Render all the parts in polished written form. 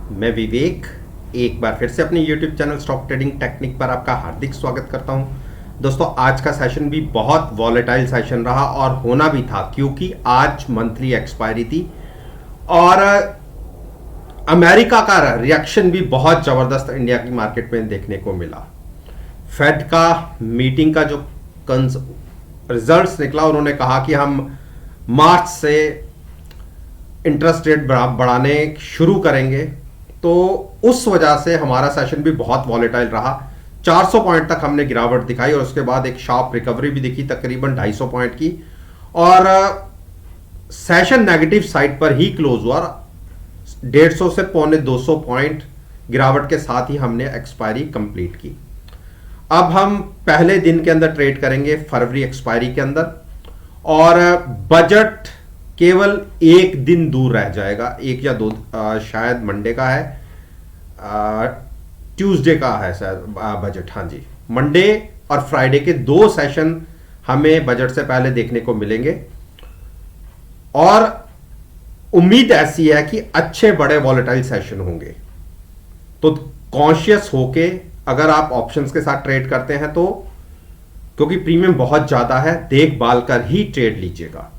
मैं विवेक एक बार फिर से अपने YouTube channel stock trading technique पर आपका हार्दिक स्वागत करता हूं। दोस्तों, आज का सेशन भी बहुत वॉलेटाइल सेशन रहा और होना भी था क्योंकि आज मंथली एक्सपायरी थी और अमेरिका का रिएक्शन भी बहुत ज़बरदस्त इंडिया की मार्केट में देखने को मिला। फेड का मीटिंग का जो रिजल्ट्स निकला, उन्होंने कहा कि हम मार्च से इंटरेस्ट रेट बढ़ाने शुरू करेंगे, तो उस वजह से हमारा सेशन भी बहुत वॉलेटाइल रहा। 400 पॉइंट तक हमने गिरावट दिखाई और उसके बाद एक शार्प रिकवरी भी दिखी तकरीबन 250 पॉइंट की, और सेशन नेगेटिव साइड पर ही क्लोज हुआ। 150 से 250 पॉइंट गिरावट के साथ ही हमने एक्सपायरी कंप्लीट की। अब हम पहले दिन के अंदर ट्रेड करेंगे, फरवरी एक्सपायरी के अंदर, और बजट केवल एक दिन दूर रह जाएगा, एक या दो, शायद मंडे का है, ट्यूसडे का है शायद बजट। हाँ जी, मंडे और फ्राइडे के 2 सेशन हमें बजट से पहले देखने को मिलेंगे और उम्मीद ऐसी है कि अच्छे बड़े वॉलेटाइल सेशन होंगे। तो कॉन्शियस होके अगर आप ऑप्शंस के साथ ट्रेड करते हैं तो, क्योंकि प्रीमियम बहुत ज्यादा है, देखभाल कर ही ट्रेड लीजिएगा।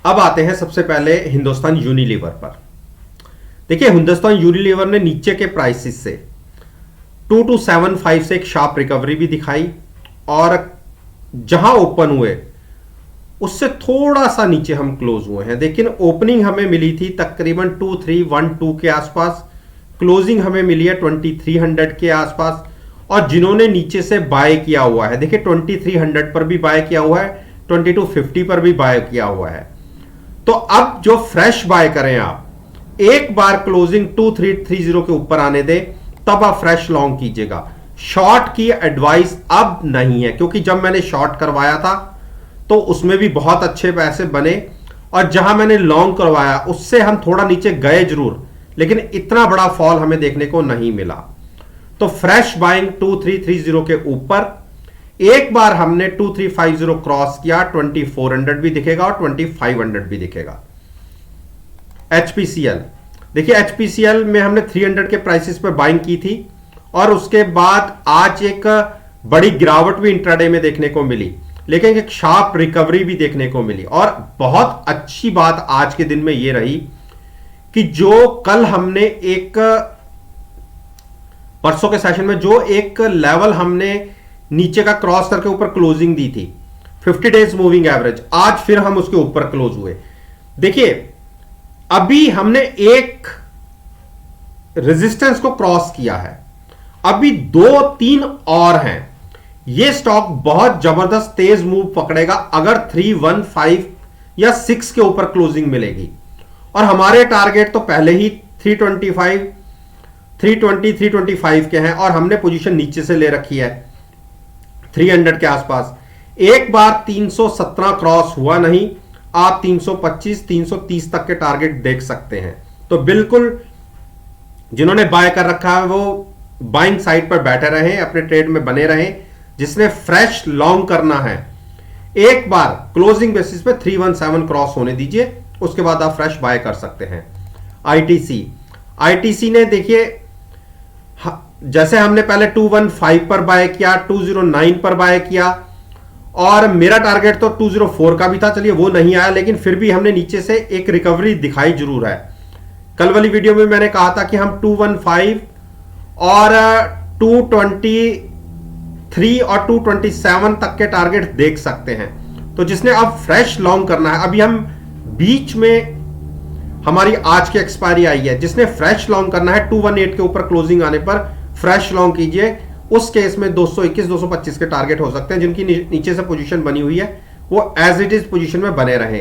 अब आते हैं सबसे पहले हिंदुस्तान यूनिलीवर पर। देखिए, हिंदुस्तान यूनिलीवर ने नीचे के प्राइसेस से 2275 से एक शार्प रिकवरी भी दिखाई और जहां ओपन हुए उससे थोड़ा सा नीचे हम क्लोज हुए हैं। लेकिन ओपनिंग हमें मिली थी तकरीबन 2312 के आसपास, क्लोजिंग हमें मिली है 2300 के आसपास, और जिन्होंने नीचे से बाय किया हुआ है, देखिए 2300 पर भी बाय किया हुआ है, 2250 पर भी बाय किया हुआ है। तो अब जो फ्रेश बाय करें आप, एक बार क्लोजिंग 2330 के ऊपर आने दें, तब आप फ्रेश लॉन्ग कीजिएगा। शॉर्ट की एडवाइस अब नहीं है, क्योंकि जब मैंने शॉर्ट करवाया था तो उसमें भी बहुत अच्छे पैसे बने, और जहां मैंने लॉन्ग करवाया उससे हम थोड़ा नीचे गए जरूर, लेकिन इतना बड़ा फॉल हमें देखने को नहीं मिला। तो फ्रेश बाइंग 2330 के ऊपर, एक बार हमने 2350 क्रॉस किया, 2400 भी दिखेगा और 2500 भी दिखेगा। एचपीसीएल, देखिए एचपीसीएल में हमने 300 के प्राइसेस पे बाइंग की थी और उसके बाद आज एक बड़ी गिरावट भी इंट्राडे में देखने को मिली, लेकिन एक शार्प रिकवरी भी देखने को मिली। और बहुत अच्छी बात आज के दिन में यह रही कि जो कल हमने एक परसों के सेशन में जो एक लेवल हमने नीचे का क्रॉस करके ऊपर क्लोजिंग दी थी 50 डेज मूविंग एवरेज, आज फिर हम उसके ऊपर क्लोज हुए। देखिए, अभी हमने एक रेजिस्टेंस को क्रॉस किया है, अभी 2-3 और हैं। यह स्टॉक बहुत जबरदस्त तेज मूव पकड़ेगा अगर 315 या 6 के ऊपर क्लोजिंग मिलेगी, और हमारे टारगेट तो पहले ही 325, 320, 325 के हैं, और हमने पोजीशन नीचे से ले रखी है 300 के आसपास। एक बार 317 क्रॉस हुआ नहीं, आप 325, 330 तक के टारगेट देख सकते हैं। तो बिल्कुल जिन्होंने बाय कर रखा है वो बाइंग साइड पर बैठे रहें, अपने ट्रेड में बने रहें। जिसने फ्रेश लॉन्ग करना है, एक बार क्लोजिंग बेसिस पे 317 क्रॉस होने दीजिए, उसके बाद आप फ्रेश बाय कर सकते हैं। आईटीसी ने देखिए, जैसे हमने पहले 215 पर बाय किया, 209 पर बाय किया, और मेरा टारगेट तो 204 का भी था, चलिए वो नहीं आया, लेकिन फिर भी हमने नीचे से एक रिकवरी दिखाई जरूर है। कल वाली वीडियो में मैंने कहा था कि हम 215 और 223 और 227 तक के टारगेट देख सकते हैं। तो जिसने अब फ्रेश लॉन्ग करना है, अभी हम बीच में हमारी आज की एक्सपायरी आई है, जिसने फ्रेश लॉन्ग करना है 218 के ऊपर क्लोजिंग आने पर फ्रेश लॉन्ग कीजिए। उस केस में 221, 225 के टारगेट हो सकते हैं। जिनकी नीचे से पोजीशन बनी हुई है वो एज इट इज पोजीशन में बने रहे।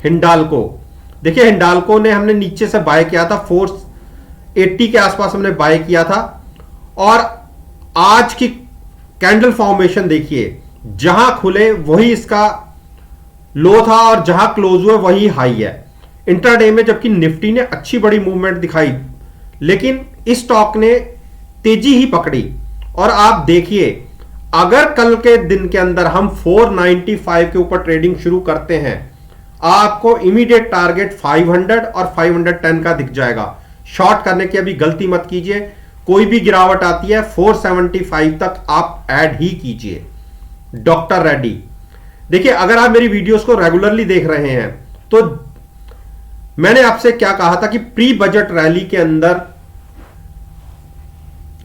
हिंडाल्को, देखिए हिंडाल्को ने हमने नीचे से बाय किया था, 480 के आसपास हमने बाय किया था, और आज की कैंडल फॉर्मेशन देखिए, जहां खुले वही इसका लो था और जहां क्लोज हुए वही हाई है इंट्राडे में। जबकि निफ्टी ने अच्छी बड़ी मूवमेंट दिखाई, लेकिन इस स्टॉक ने तेजी ही पकड़ी। और आप देखिए, अगर कल के दिन के अंदर हम 495 के ऊपर ट्रेडिंग शुरू करते हैं, आपको इमीडिएट टारगेट 500 और 510 का दिख जाएगा। शॉर्ट करने की अभी गलती मत कीजिए। कोई भी गिरावट आती है 475 तक आप ऐड ही कीजिए। डॉक्टर रेड्डी, देखिए अगर आप मेरी वीडियोस को रेगुलरली देख रहे हैं तो मैंने आपसे क्या कहा था कि प्री बजट रैली के अंदर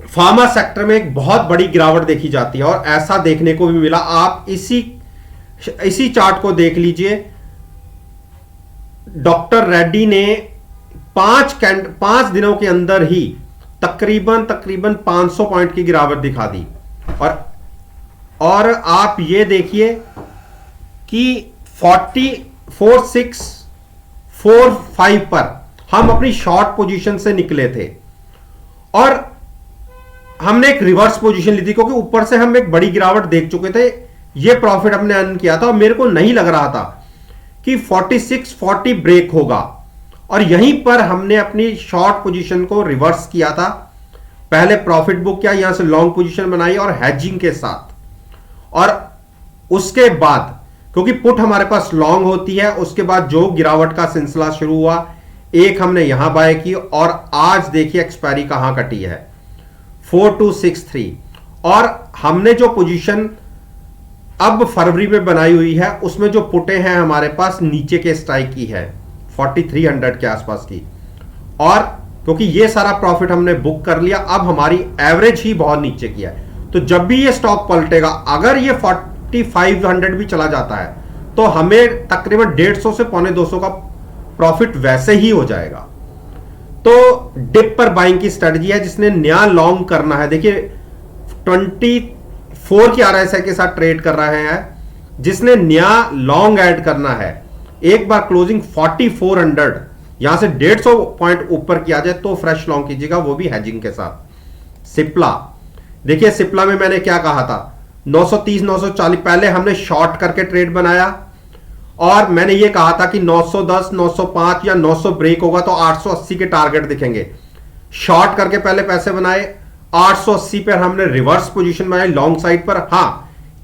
फार्मा सेक्टर में एक बहुत बड़ी गिरावट देखी जाती है और ऐसा देखने को भी मिला। आप इसी चार्ट को देख लीजिए। डॉक्टर रेड्डी ने 5 दिनों के अंदर ही तकरीबन 500 पॉइंट की गिरावट दिखा दी। और आप ये देखिए कि 4645 पर हम अपनी शॉर्ट पोजीशन से निकले थे और हमने एक रिवर्स पोजीशन ली थी क्योंकि ऊपर से हम एक बड़ी गिरावट देख चुके थे। ये प्रॉफिट हमने अर्न किया था और मेरे को नहीं लग रहा था कि 4640 ब्रेक होगा और यहीं पर हमने अपनी शॉर्ट पोजीशन को रिवर्स किया था। पहले प्रॉफिट बुक किया, यहां से लॉन्ग पोजीशन बनाई और हैजिंग के साथ, और उसके बाद क्योंकि पुट हमारे पास लॉन्ग होती है, उसके बाद जो गिरावट का सिलसिला शुरू हुआ, एक हमने यहां बाय की और आज देखिए एक्सपायरी कहां कटी है 4263। और हमने जो पोजीशन अब फरवरी में बनाई हुई है उसमें जो पुटे हैं हमारे पास नीचे के स्ट्राइक की है 4300 के आसपास की। और क्योंकि ये सारा प्रॉफिट हमने बुक कर लिया, अब हमारी एवरेज ही बहुत नीचे की है। तो जब भी ये स्टॉक पलटेगा, अगर ये 4500 भी चला जाता है तो हमें तकरीबन 150 से 125 का प्रॉफिट वैसे ही हो जाएगा। तो डिप पर बाइंग की स्ट्रेटजी है। जिसने नया लॉन्ग करना है, देखिए 24 की RSI के साथ ट्रेड कर रहे हैं, जिसने नया लॉन्ग ऐड करना है, एक बार क्लोजिंग 4400 यहां से 150 पॉइंट ऊपर किया जाए तो फ्रेश लॉन्ग कीजिएगा, वो भी हैजिंग के साथ। सिप्ला, देखिए सिप्ला में मैंने क्या कहा था, 930 940 पहले हमने शॉर्ट करके ट्रेड बनाया और मैंने ये कहा था कि 910 905 या 900 ब्रेक होगा तो 880 के टारगेट दिखेंगे। शॉर्ट करके पहले पैसे बनाए, 880 पर हमने रिवर्स पोजीशन बनाई लॉन्ग साइड पर। हां,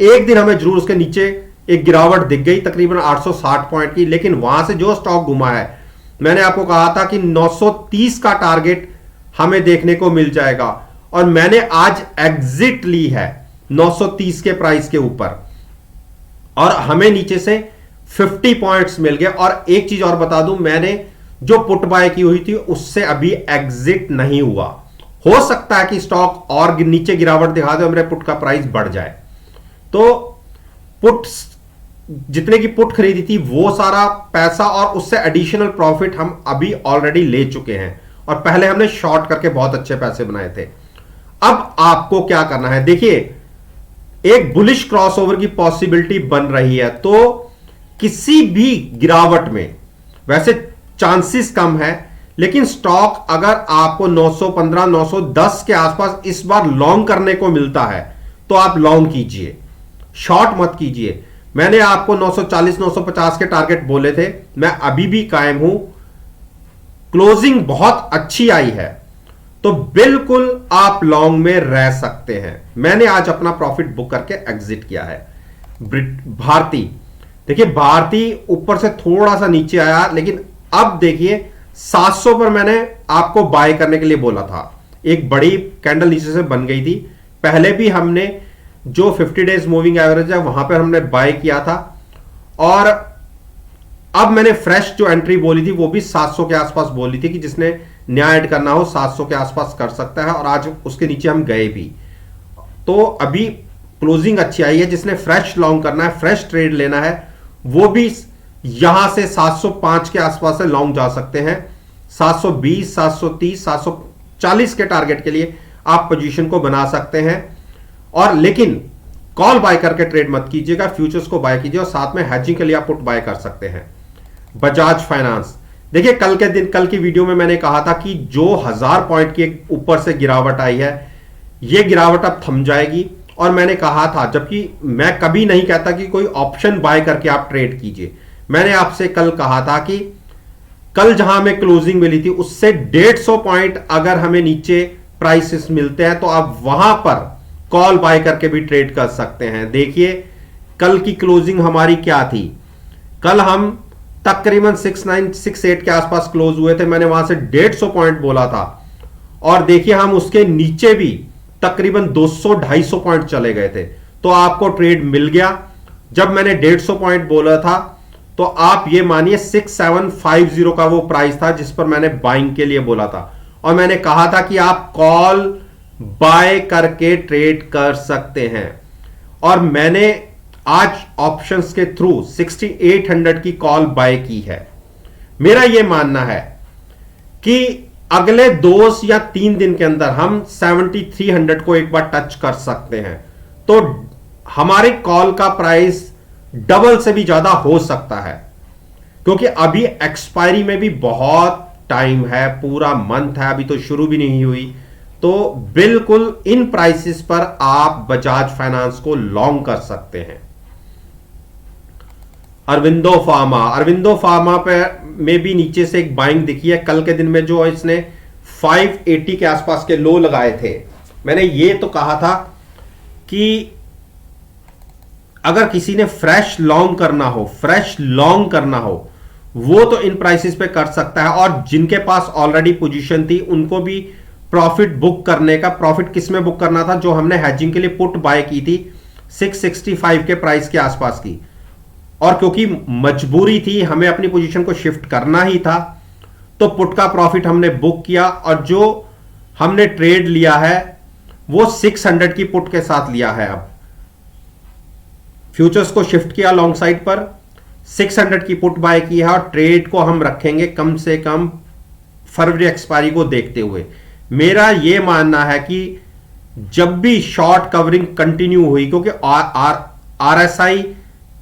एक दिन हमें जरूर उसके नीचे एक गिरावट दिख गई तकरीबन 860 पॉइंट की, लेकिन वहां से जो स्टॉक घुमा है, मैंने आपको कहा था कि 930 का टारगेट हमें देखने को मिल जाएगा और मैंने आज एग्जिट ली है 930 के प्राइस के ऊपर और हमें नीचे से 50 पॉइंट्स मिल गए। और एक चीज और बता दूं, मैंने जो पुट बाय की हुई थी उससे अभी एग्जिट नहीं हुआ। हो सकता है कि स्टॉक और नीचे गिरावट दिखा दे और मेरे पुट का प्राइस बढ़ जाए। तो पुट्स जितने की पुट खरीदी थी वो सारा पैसा और उससे एडिशनल प्रॉफिट हम अभी ऑलरेडी ले चुके हैं और पहले हमने शॉर्ट करके बहुत अच्छे पैसे बनाए थे। अब आपको क्या करना है, देखिए एक बुलिश क्रॉसओवर की पॉसिबिलिटी बन रही है, तो किसी भी गिरावट में वैसे चांसेस कम है, लेकिन स्टॉक अगर आपको 915 910 के आसपास इस बार लॉन्ग करने को मिलता है तो आप लॉन्ग कीजिए, शॉर्ट मत कीजिए। मैंने आपको 940 950 के टारगेट बोले थे, मैं अभी भी कायम हूं। क्लोजिंग बहुत अच्छी आई है तो बिल्कुल आप लॉन्ग में रह सकते हैं। मैंने आज अपना प्रॉफिट बुक करके एग्जिट किया है। भारती, देखिए भारती ऊपर से थोड़ा सा नीचे आया, लेकिन अब देखिए 700 पर मैंने आपको बाय करने के लिए बोला था, एक बड़ी कैंडल नीचे से बन गई थी। पहले भी हमने जो 50 डेज मूविंग एवरेज है वहां पर हमने बाय किया था और अब मैंने फ्रेश जो एंट्री बोली थी वो भी 700 के आसपास बोली थी कि जिसने नया ऐड करना हो 700 के आसपास कर सकता है और आज उसके नीचे हम गए भी। तो अभी क्लोजिंग अच्छी आई है। जिसने फ्रेश लॉन्ग करना है, फ्रेश ट्रेड लेना है, वो भी यहां से 705 के आसपास से लॉन्ग जा सकते हैं। 720 730 740 के टारगेट के लिए आप पोजीशन को बना सकते हैं। और लेकिन कॉल बाय करके ट्रेड मत कीजिएगा, फ्यूचर्स को बाय कीजिए और साथ में हैजिंग के लिए आप पुट बाय कर सकते हैं। बजाज फाइनेंस, देखिए कल की वीडियो में मैंने कहा था कि जो 1000 पॉइंट की ऊपर से गिरावट आई है, यह गिरावट अब थम जाएगी। और मैंने कहा था, जबकि मैं कभी नहीं कहता कि कोई ऑप्शन बाय करके आप ट्रेड कीजिए, मैंने आपसे कल कहा था कि कल जहां हमें क्लोजिंग मिली थी उससे 150 पॉइंट अगर हमें नीचे प्राइसेस मिलते हैं तो आप वहां पर कॉल बाय करके भी ट्रेड कर सकते हैं। देखिए कल की क्लोजिंग हमारी क्या थी, कल हम तकरीबन 6968 के आसपास क्लोज हुए थे। मैंने वहां से 150 पॉइंट बोला था और देखिए हम उसके नीचे भी तकरीबन 200-250 पॉइंट चले गए थे, तो आपको ट्रेड मिल गया। जब मैंने 150 पॉइंट बोला था तो आप ये मानिए 6750 का वो प्राइस था जिस पर मैंने बाइंग के लिए बोला था, और मैंने कहा था कि आप कॉल बाय करके ट्रेड कर सकते हैं। और मैंने आज ऑप्शंस के थ्रू 6800 की कॉल बाय की है। मेरा यह मानना है कि अगले 2 या 3 दिन के अंदर हम 7300 को एक बार टच कर सकते हैं, तो हमारे कॉल का प्राइस डबल से भी ज्यादा हो सकता है, क्योंकि अभी एक्सपायरी में भी बहुत टाइम है, पूरा मंथ है, अभी तो शुरू भी नहीं हुई। तो बिल्कुल इन प्राइसेस पर आप बजाज फाइनेंस को लॉन्ग कर सकते हैं। अरविंदो फार्मा पे में भी नीचे से एक बाइंग दिखी है। कल के दिन में जो इसने 580 के आसपास के लो लगाए थे, मैंने ये तो कहा था कि अगर किसी ने फ्रेश लॉन्ग करना हो वो तो इन प्राइसेस पे कर सकता है, और जिनके पास ऑलरेडी पोजीशन थी उनको भी प्रॉफिट बुक करने का, प्रॉफिट किस में बुक करना था, जो हमने हैजिंग के लिए पुट बाय की थी 665 के प्राइस के आसपास की, और क्योंकि मजबूरी थी, हमें अपनी पोजीशन को शिफ्ट करना ही था, तो पुट का प्रॉफिट हमने बुक किया, और जो हमने ट्रेड लिया है वो 600 की पुट के साथ लिया है। अब फ्यूचर्स को शिफ्ट किया लॉन्ग साइड पर, 600 की पुट बाय की है, और ट्रेड को हम रखेंगे कम से कम फरवरी एक्सपायरी को देखते हुए। मेरा यह मानना है कि जब भी शॉर्ट कवरिंग कंटिन्यू हुई, क्योंकि आरएसआई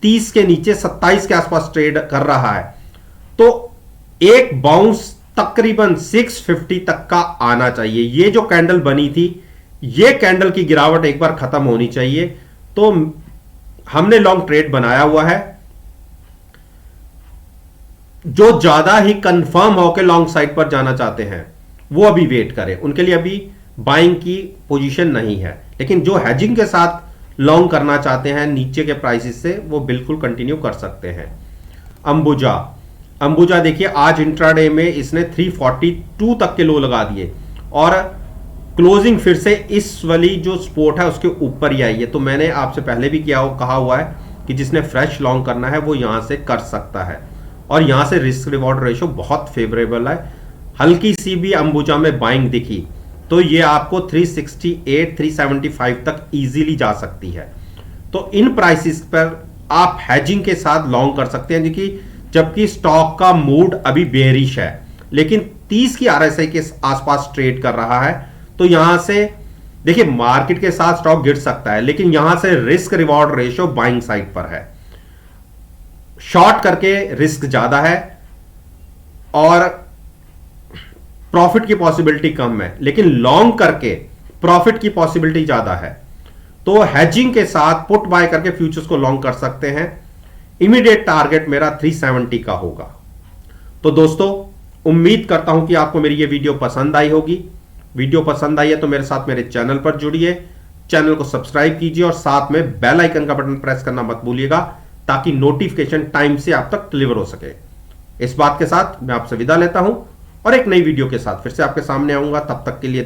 30 के नीचे 27 के आसपास ट्रेड कर रहा है, तो एक बाउंस तकरीबन 650 तक का आना चाहिए। ये जो कैंडल बनी थी, ये कैंडल की गिरावट एक बार खत्म होनी चाहिए। तो हमने लॉन्ग ट्रेड बनाया हुआ है, जो ज्यादा ही कंफर्म होकर लॉन्ग साइड पर जाना चाहते हैं वो अभी वेट करें, उनके लिए अभी बाइंग की पोजीशन नहीं है। लेकिन जो हैजिंग के साथ लॉन्ग करना चाहते हैं नीचे के प्राइसेस से, वो बिल्कुल कंटिन्यू कर सकते हैं। अंबुजा देखिए आज इंट्राडे में इसने 342 तक के लो लगा दिए, और क्लोजिंग फिर से इस वाली जो सपोर्ट है उसके ऊपर ही आई है। तो मैंने आपसे पहले भी कहा हुआ है कि जिसने फ्रेश लॉन्ग करना है वो यहां से कर सकता है, और यहां से रिस्क रिवॉर्ड रेशो बहुत फेवरेबल है। हल्की सी भी अंबुजा में बाइंग दिखी तो ये आपको 368 375 तक इजीली जा सकती है। तो इन प्राइसेस पर आप हैजिंग के साथ लॉन्ग कर सकते हैं, जबकि स्टॉक का मूड अभी बेरिश है, लेकिन 30 की आरएसआई के आसपास ट्रेड कर रहा है। तो यहां से देखिए मार्केट के साथ स्टॉक गिर सकता है, लेकिन यहां से risk reward ratio buying side पर है। शॉर्ट करके रिस्क ज्यादा है और प्रॉफिट की पॉसिबिलिटी कम है, लेकिन लॉन्ग करके प्रॉफिट की पॉसिबिलिटी ज्यादा है। तो हैजिंग के साथ पुट बाय करके फ्यूचर्स को लॉन्ग कर सकते हैं। इमीडिएट टारगेट मेरा 370 का होगा। तो दोस्तों उम्मीद करता हूं कि आपको मेरी ये वीडियो पसंद आई होगी। वीडियो पसंद आई है तो मेरे साथ मेरे चैनल पर जुड़िए, चैनल को सब्सक्राइब कीजिए और साथ में बेल आइकन का बटन प्रेस करना मत भूलिएगा, ताकि नोटिफिकेशन टाइम से आप तक डिलीवर हो सके। इस बात के साथ मैं आपसे विदा लेता हूं और एक नई वीडियो के साथ फिर से आपके सामने आऊंगा। तब तक के लिए